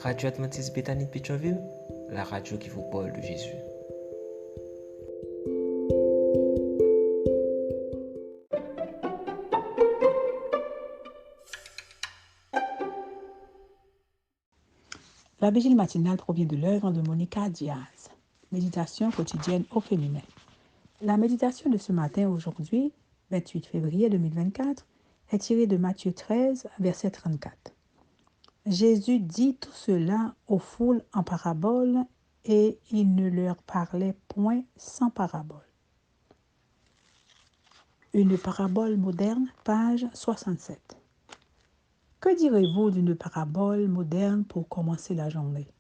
Radio Adventiste Bethany de Pétionville, la radio qui vous parle de Jésus. La vigile matinale provient de l'œuvre de Monica Diaz. Méditation quotidienne au féminin. La méditation de ce matin, aujourd'hui, 28 février 2024, est tirée de Matthieu 13, verset 34. Jésus dit tout cela aux foules en parabole et il ne leur parlait point sans parabole. Une parabole moderne, page 67. Que direz-vous d'une parabole moderne pour commencer la journée?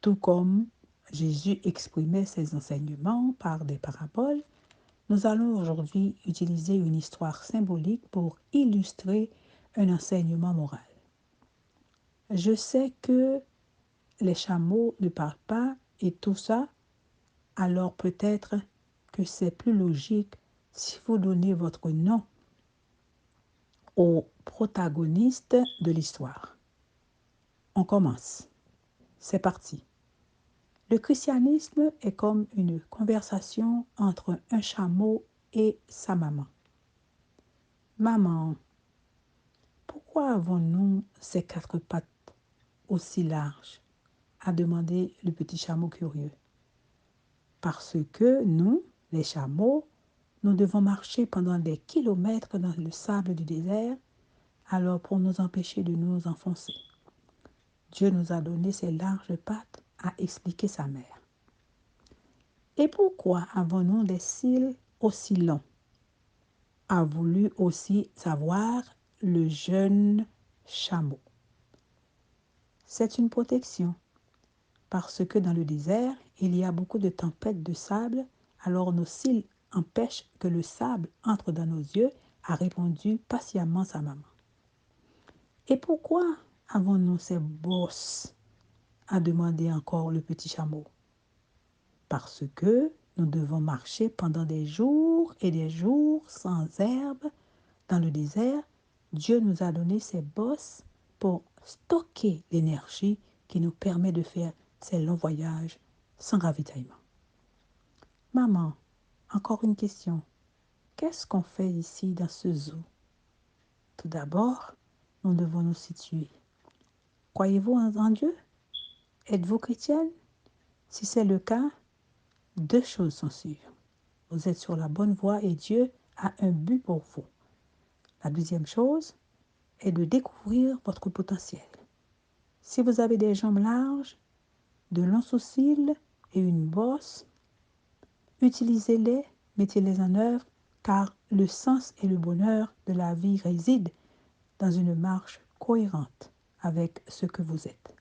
Tout comme Jésus exprimait ses enseignements par des paraboles, nous allons aujourd'hui utiliser une histoire symbolique pour illustrer un enseignement moral. Je sais que les chameaux ne parlent pas et tout ça, alors peut-être que c'est plus logique si vous donnez votre nom au protagoniste de l'histoire. On commence. C'est parti. Le christianisme est comme une conversation entre un chameau et sa maman. Maman, pourquoi avons-nous ces 4 pattes aussi larges? A demandé le petit chameau curieux. Parce que nous, les chameaux, nous devons marcher pendant des kilomètres dans le sable du désert, alors pour nous empêcher de nous enfoncer. Dieu nous a donné ces larges pattes, a expliqué sa mère. Et pourquoi avons-nous des cils aussi longs? A voulu aussi savoir le jeune chameau. C'est une protection, parce que dans le désert, il y a beaucoup de tempêtes de sable, alors nos cils empêchent que le sable entre dans nos yeux, a répondu patiemment sa maman. Et pourquoi avons-nous ces bosses? A demandé encore le petit chameau. Parce que nous devons marcher pendant des jours et des jours sans herbe dans le désert. Dieu nous a donné ces bosses pour stocker l'énergie qui nous permet de faire ces longs voyages sans ravitaillement. Maman, encore une question. Qu'est-ce qu'on fait ici dans ce zoo? Tout d'abord, nous devons nous situer. Croyez-vous en Dieu? Êtes-vous chrétienne? Si c'est le cas, 2 choses sont sûres. Vous êtes sur la bonne voie et Dieu a un but pour vous. La deuxième chose est de découvrir votre potentiel. Si vous avez des jambes larges, de longs sourcils et une bosse, utilisez-les, mettez-les en œuvre, car le sens et le bonheur de la vie résident dans une marche cohérente avec ce que vous êtes.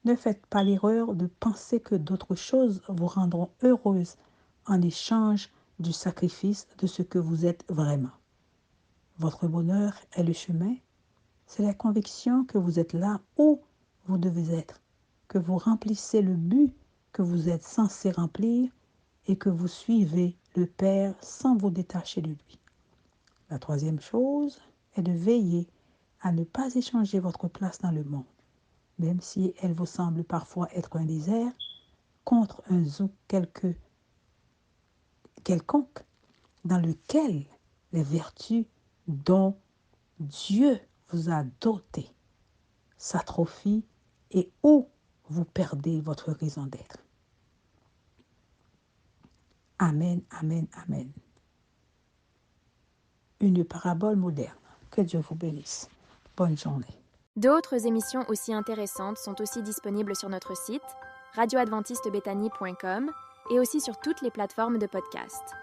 Ne faites pas l'erreur de penser que d'autres choses vous rendront heureuse en échange du sacrifice de ce que vous êtes vraiment. Votre bonheur est le chemin, c'est la conviction que vous êtes là où vous devez être, que vous remplissez le but que vous êtes censé remplir et que vous suivez le Père sans vous détacher de lui. La troisième chose est de veiller à ne pas échanger votre place dans le monde, même si elle vous semble parfois être un désert, contre un zoo quelconque dans lequel les vertus dont Dieu vous a doté s'atrophient et où vous perdez votre raison d'être. Amen, amen, amen. Une parabole moderne. Que Dieu vous bénisse. Bonne journée. D'autres émissions aussi intéressantes sont aussi disponibles sur notre site radioadventistebethany.com et aussi sur toutes les plateformes de podcast.